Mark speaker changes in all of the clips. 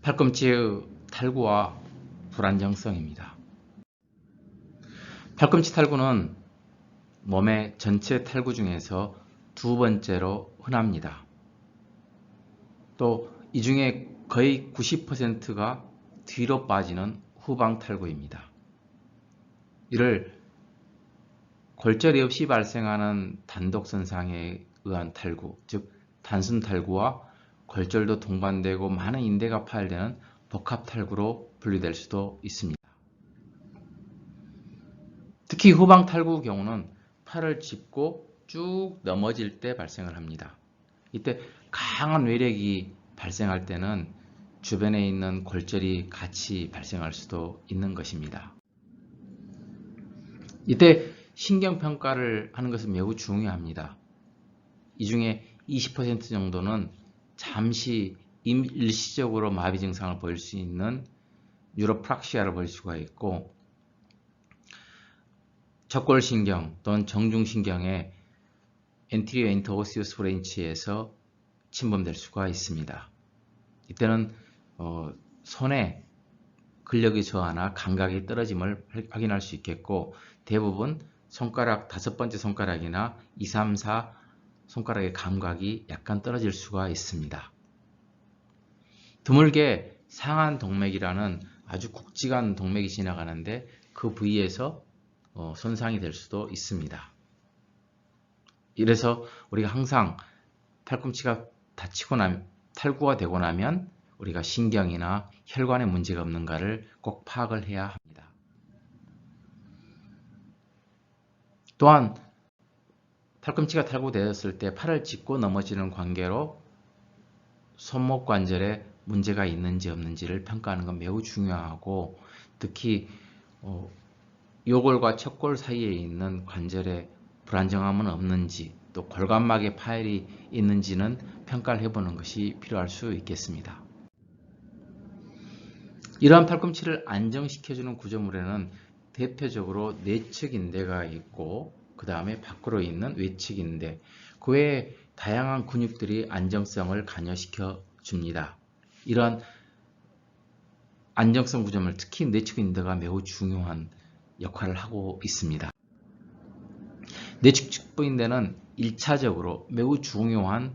Speaker 1: 팔꿈치의 탈구와 불안정성입니다. 팔꿈치 탈구는 몸의 전체 탈구 중에서 두 번째로 흔합니다. 또 이 중에 거의 90%가 뒤로 빠지는 후방 탈구입니다. 이를 골절이 없이 발생하는 단독 손상에 의한 탈구, 즉 단순 탈구와 골절도 동반되고 많은 인대가 파열되는 복합 탈구로 분류될 수도 있습니다. 특히 후방 탈구 경우는 팔을 짚고 쭉 넘어질 때 발생을 합니다. 이때 강한 외력이 발생할 때는 주변에 있는 골절이 같이 발생할 수도 있는 것입니다. 이때 신경평가를 하는 것은 매우 중요합니다. 이 중에 20% 정도는 잠시 일시적으로 마비 증상을 보일 수 있는 뉴로프락시아를 보일 수가 있고, 척골신경 또는 정중신경의 엔티리어 인터오시우스 브랜치에서 침범될 수가 있습니다. 이때는 손에 근력의 저하나 감각이 떨어짐을 확인할 수 있겠고, 대부분 손가락 5번째 손가락이나 2, 3, 4 손가락의 감각이 약간 떨어질 수가 있습니다. 드물게 상안 동맥이라는 아주 굵직한 동맥이 지나가는데 그 부위에서 손상이 될 수도 있습니다. 이래서 우리가 항상 팔꿈치가 다치고 나면, 탈구가 되고 나면 우리가 신경이나 혈관에 문제가 없는가를 꼭 파악을 해야 합니다. 또한 팔꿈치가 탈구되었을 때 팔을 짚고 넘어지는 관계로 손목 관절에 문제가 있는지 없는지를 평가하는 건 매우 중요하고, 특히 요골과 척골 사이에 있는 관절에 불안정함은 없는지, 또 골간막에 파열이 있는지는 평가를 해보는 것이 필요할 수 있겠습니다. 이러한 팔꿈치를 안정시켜주는 구조물에는 대표적으로 내측 인대가 있고, 그 다음에 밖으로 있는 외측 인대, 그 외에 다양한 근육들이 안정성을 관여시켜 줍니다. 이러한 안정성 구조물, 특히 내측 인대가 매우 중요한 역할을 하고 있습니다. 내측 측부인대는 1차적으로 매우 중요한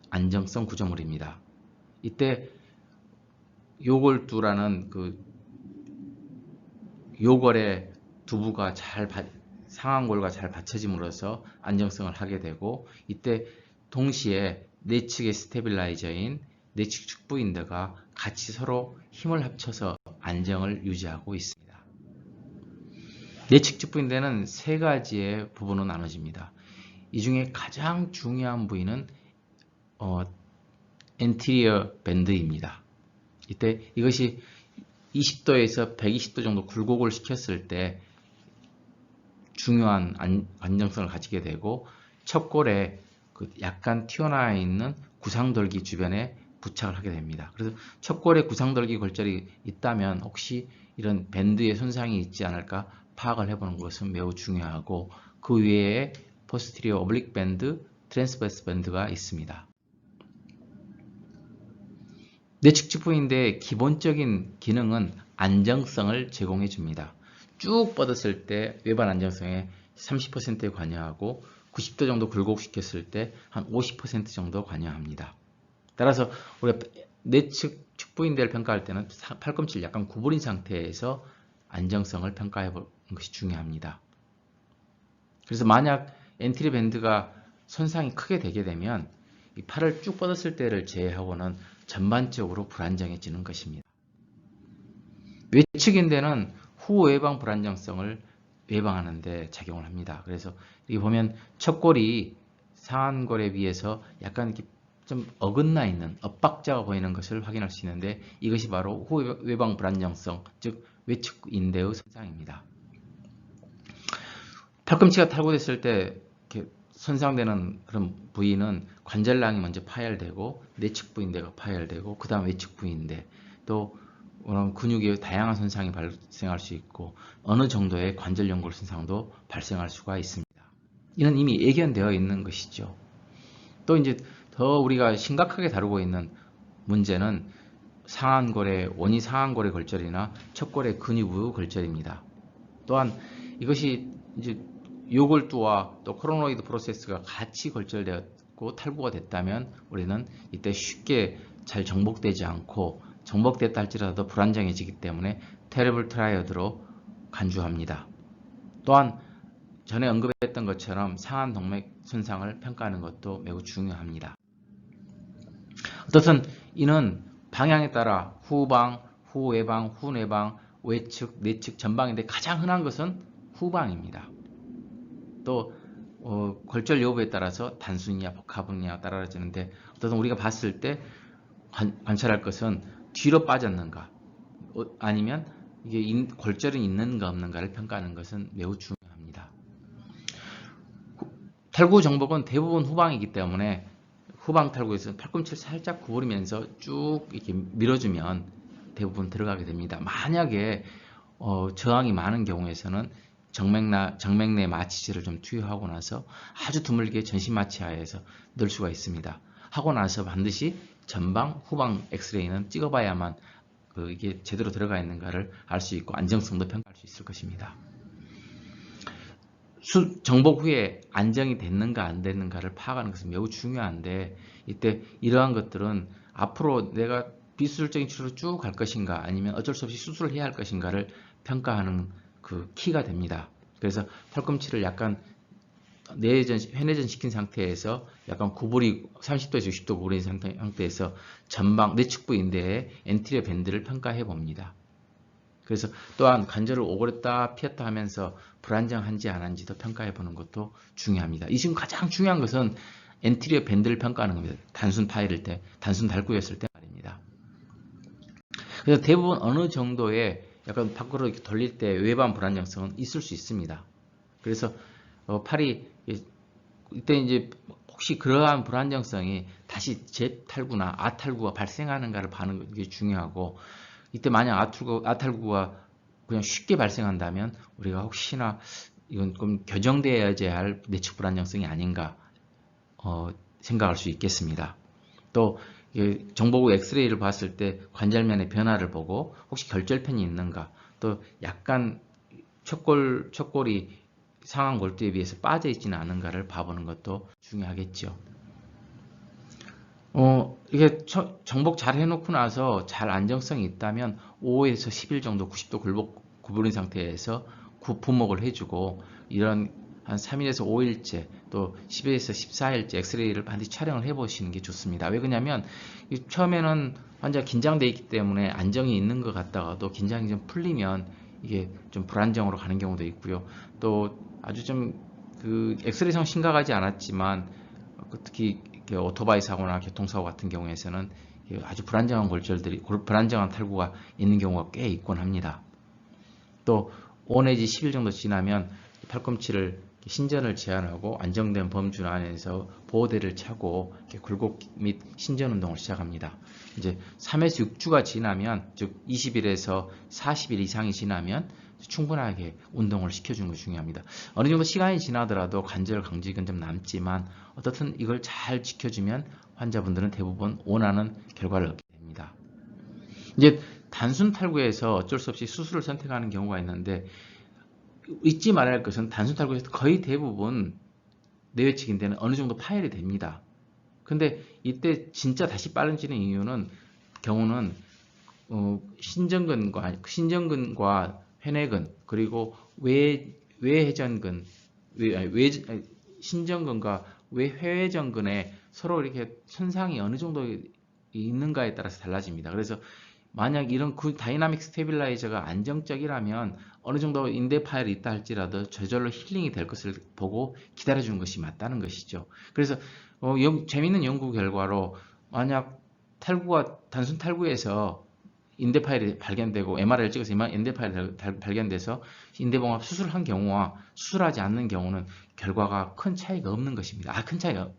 Speaker 1: 안정성 구조물입니다. 이때 요골두라는 요골의 두부가 상완골과 잘 받쳐짐으로써 안정성을 하게 되고, 이때 동시에 내측의 스테빌라이저인 내측 측부인대가 같이 서로 힘을 합쳐서 안정을 유지하고 있습니다. 내측 측부인대는 세 가지의 부분으로 나눠집니다. 이 중에 가장 중요한 부위는 엔티리어 밴드입니다. 이때 이것이 20도에서 120도 정도 굴곡을 시켰을 때 중요한 안정성을 가지게 되고, 척골에 약간 튀어나와 있는 구상돌기 주변에 부착을 하게 됩니다. 그래서 척골에 구상돌기 골절이 있다면 혹시 이런 밴드에 손상이 있지 않을까 파악을 해보는 것은 매우 중요하고, 그 외에 포스티리어 오블릭 밴드, 트랜스버스 밴드가 있습니다. 내측 측부인대의 기본적인 기능은 안정성을 제공해 줍니다. 쭉 뻗었을 때 외발 안정성에 30%에 관여하고, 90도 정도 굴곡시켰을 때 한 50% 정도 관여합니다. 따라서 우리가 내측 측부인대를 평가할 때는 팔꿈치를 약간 구부린 상태에서 안정성을 평가해 보는 것이 중요합니다. 그래서 만약 엔티리 밴드가 손상이 크게 되게 되면 이 팔을 쭉 뻗었을 때를 제외하고는 전반적으로 불안정해지는 것입니다. 외측인대는 후외방 불안정성을 예방하는 데 작용을 합니다. 그래서 여기 보면 척골이 상완골에 비해서 약간 이렇게 좀 어긋나 있는 엇박자가 보이는 것을 확인할 수 있는데, 이것이 바로 후외방 불안정성, 즉 외측 인대의 손상입니다. 팔꿈치가 탈구됐을 때 이렇게 손상되는 그런 부위는 관절낭이 먼저 파열되고, 내측 부인대가 파열되고, 그 다음 외측 부인대, 또 근육의 다양한 손상이 발생할 수 있고, 어느 정도의 관절 연골 손상도 발생할 수가 있습니다. 이는 이미 예견되어 있는 것이죠. 또 이제 더 우리가 심각하게 다루고 있는 문제는 상한골의 원위 상한골의 골절이나 척골의 근위부 골절입니다. 또한 이것이 이제 요골두와 또 코로노이드 프로세스가 같이 골절되었고 탈구가 됐다면 우리는 이때 쉽게 잘 정복되지 않고 정복됐다 할지라도 불안정해지기 때문에 테러블 트라이어드로 간주합니다. 또한 전에 언급했던 것처럼 상한 동맥 손상을 평가하는 것도 매우 중요합니다. 어떻든 이는 방향에 따라 후방, 후외방, 후내방, 외측, 내측, 전방인데 가장 흔한 것은 후방입니다. 또 골절 여부에 따라서 단순이냐 복합이냐 따라지는데 어떤 우리가 봤을 때 관찰할 것은 뒤로 빠졌는가 아니면 이게 골절은 있는가 없는가를 평가하는 것은 매우 중요합니다. 탈구 정복은 대부분 후방이기 때문에 후방 탈구에서 팔꿈치를 살짝 구부리면서 쭉 이렇게 밀어주면 대부분 들어가게 됩니다. 만약에 저항이 많은 경우에서는 정맥내 마취제를 좀 투여하고 나서 아주 드물게 전신 마취하에서 넣을 수가 있습니다. 하고 나서 반드시 전방, 후방 엑스레이는 찍어봐야만 이게 제대로 들어가 있는가를 알 수 있고 안정성도 평가할 수 있을 것입니다. 정복 후에 안정이 됐는가 안 됐는가를 파악하는 것은 매우 중요한데 이때 이러한 것들은 앞으로 내가 비수술적인 치료로 쭉 갈 것인가 아니면 어쩔 수 없이 수술을 해야 할 것인가를 평가하는 그 키가 됩니다. 그래서 팔꿈치를 약간 회내전 시킨 상태에서 약간 구부리 30도에서 60도 구부린 상태에서 전방 내측부 인대의 엔티리어 밴드를 평가해 봅니다. 그래서 또한 관절을 오그렸다 피었다 하면서 불안정한지 안 한지도 평가해 보는 것도 중요합니다. 이 지금 가장 중요한 것은 엔티리어 밴드를 평가하는 겁니다. 단순 파일일 때, 단순 달구였을 때 말입니다. 그래서 대부분 어느 정도의 약간 밖으로 이렇게 돌릴 때 외반 불안정성은 있을 수 있습니다. 그래서 팔이 이때 이제 혹시 그러한 불안정성이 다시 재탈구나 아탈구가 발생하는가를 봐는 게 중요하고 이때 만약 아탈구가 그냥 쉽게 발생한다면 우리가 혹시나 이건 좀 교정되어야 할 내측 불안정성이 아닌가 생각할 수 있겠습니다. 또 정복 후 엑스레이를 봤을 때 관절면의 변화를 보고 혹시 결절편이 있는가 또 약간 척골이 상한 골두에 비해서 빠져 있지는 않은가를 봐보는 것도 중요하겠죠. 이게 정복 잘 해놓고 나서 잘 안정성이 있다면 5에서 10일 정도 90도 구부린 상태에서 부목을 해주고 이런 한 3일에서 5일째 또 10일에서 14일째 엑스레이를 반드시 촬영을 해보시는 게 좋습니다. 왜 그러냐면 처음에는 환자가 긴장되어 있기 때문에 안정이 있는 것 같다가도 긴장이 좀 풀리면 이게 좀 불안정으로 가는 경우도 있고요. 또 아주 좀 그 엑스레이상 심각하지 않았지만 특히 오토바이 사고나 교통사고 같은 경우에서는 아주 불안정한 골절들이 불안정한 탈구가 있는 경우가 꽤 있곤 합니다. 또 5 내지 10일 정도 지나면 팔꿈치를 신전을 제한하고 안정된 범주 안에서 보호대를 차고 굴곡 및 신전 운동을 시작합니다. 이제 3에서 6주가 지나면 즉 20일에서 40일 이상이 지나면 충분하게 운동을 시켜주는 것이 중요합니다. 어느 정도 시간이 지나더라도 관절 강직은 좀 남지만 어떻든 이걸 잘 지켜주면 환자분들은 대부분 원하는 결과를 얻게 됩니다. 이제 단순 탈구에서 어쩔 수 없이 수술을 선택하는 경우가 있는데 잊지 말아야 할 것은 단순 탈구에서 거의 대부분 내외측인데는 어느 정도 파열이 됩니다. 근데 이때 진짜 다시 빠르지는 이유는 경우는 신전근과 회내근 그리고 외회전근 신전근과 외회전근에 서로 이렇게 손상이 어느 정도 있는가에 따라서 달라집니다. 그래서 만약 이런 다이나믹 스테빌라이저가 안정적이라면 어느 정도 인대 파열이 있다 할지라도 저절로 힐링이 될 것을 보고 기다려주는 것이 맞다는 것이죠. 그래서 재미있는 연구 결과로 만약 단순 탈구에서 인대 파열이 발견되고 MRI를 찍어서 인대 파열이 발견돼서 인대봉합 수술한 경우와 수술하지 않는 경우는 결과가 큰 차이가 없는 것입니다. 큰 차이가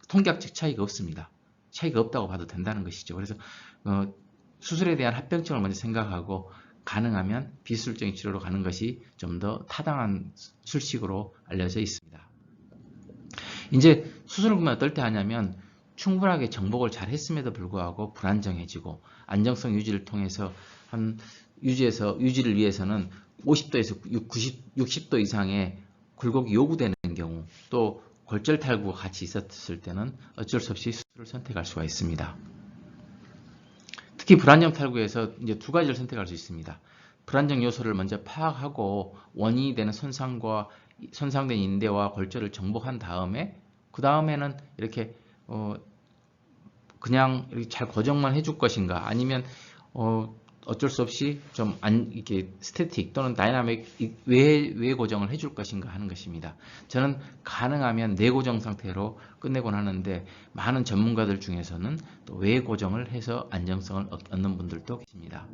Speaker 1: 통계학적 차이가 없습니다. 차이가 없다고 봐도 된다는 것이죠. 그래서 수술에 대한 합병증을 먼저 생각하고 가능하면 비수술적인 치료로 가는 것이 좀 더 타당한 술식으로 알려져 있습니다. 이제 수술을 보면 어떨 때 하냐면 충분하게 정복을 잘 했음에도 불구하고 불안정해지고 안정성 유지를 통해서 유지를 위해서는 50도에서 60도 이상의 굴곡이 요구되는 경우, 또 골절 탈구가 같이 있었을 때는 어쩔 수 없이 수술을 선택할 수가 있습니다. 특히 불안정 탈구에서 이제 두 가지를 선택할 수 있습니다. 불안정 요소를 먼저 파악하고 원인이 되는 손상된 인대와 골절을 정복한 다음에 그 다음에는 이렇게 그냥 이렇게 잘 고정만 해줄 것인가, 아니면 어쩔 수 없이 좀 이렇게 스태틱 또는 다이나믹 외 고정을 해줄 것인가 하는 것입니다. 저는 가능하면 내고정 상태로 끝내곤 하는데, 많은 전문가들 중에서는 또 외 고정을 해서 안정성을 얻는 분들도 계십니다.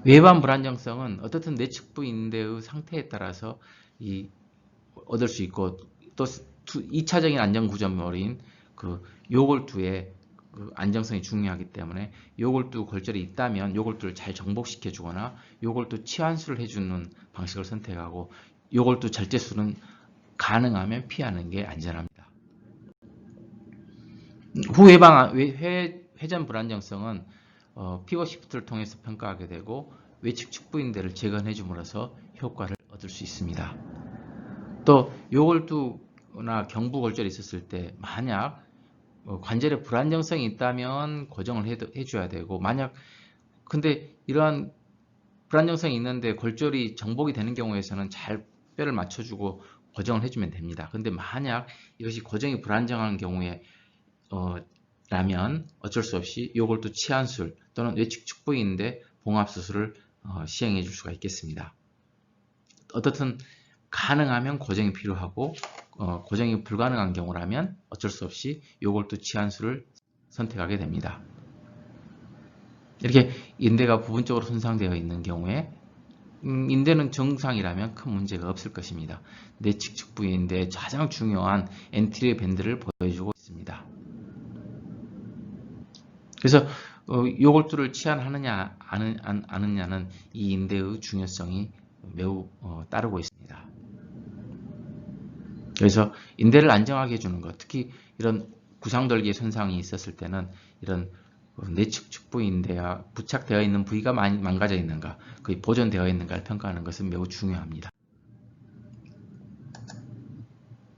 Speaker 1: 외반 불안정성은 어떻든 내측부 인대의 상태에 따라서 얻을 수 있고, 또 2차적인 안정 구조물인 그 요골두의 그 안정성이 중요하기 때문에 요골두 골절이 있다면 요골두를 잘 정복시켜 주거나 요골두 치환술을 해주는 방식을 선택하고, 요골두 절제술은 가능하면 피하는 게 안전합니다. 후 회전 불안정성은 피벗 시프트를 통해서 평가하게 되고, 외측 축부인대를 재건해 줌으로써 효과를 얻을 수 있습니다. 또 요골두나 경부 골절이 있었을 때 만약 관절에 불안정성이 있다면 고정을 해줘야 되고, 만약 근데 이러한 불안정성이 있는데 골절이 정복이 되는 경우에서는 잘 뼈를 맞춰주고 고정을 해주면 됩니다. 근데 만약 이것이 고정이 불안정한 경우에 라면 어쩔 수 없이 요골두 치환술 또는 외측 축부인대 봉합수술을 시행해 줄 수가 있겠습니다. 어떻든 가능하면 고정이 필요하고 고정이 불가능한 경우라면 어쩔 수 없이 요골두 치환술을 선택하게 됩니다. 이렇게 인대가 부분적으로 손상되어 있는 경우에 인대는 정상이라면 큰 문제가 없을 것입니다. 내측 측부인대의 가장 중요한 엔트리어 밴드를 보여주고 있습니다. 그래서 요골두를 치환하느냐 아느냐는 이 인대의 중요성이 매우 따르고 있습니다. 그래서 인대를 안정하게 해주는 것, 특히 이런 구상돌기의 손상이 있었을 때는 이런 내측 축부인대와 부착되어 있는 부위가 망가져 있는가, 거의 보존되어 있는가를 평가하는 것은 매우 중요합니다.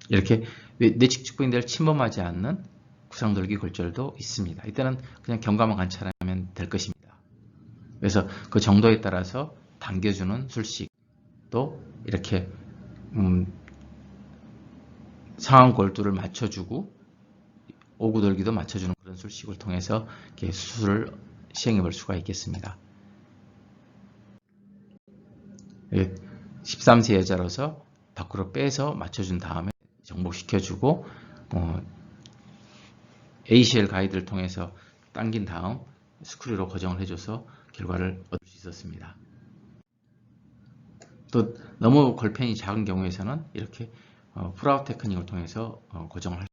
Speaker 1: 이렇게 내측 축부인대를 침범하지 않는 구상돌기 골절도 있습니다. 이때는 그냥 경과만 관찰하면 될 것입니다. 그래서 그 정도에 따라서 당겨주는 술식, 또 이렇게 상완 골두를 맞춰주고 오구돌기도 맞춰주는 그런 술식을 통해서 이렇게 수술을 시행해 볼 수가 있겠습니다. 13세 여자로서 밖으로 빼서 맞춰준 다음에 정복시켜주고 ACL 가이드를 통해서 당긴 다음 스크류로 고정을 해줘서 결과를 얻을 수 있었습니다. 또 너무 골펜이 작은 경우에서는 이렇게 풀아웃 테크닉을 통해서 고정을 할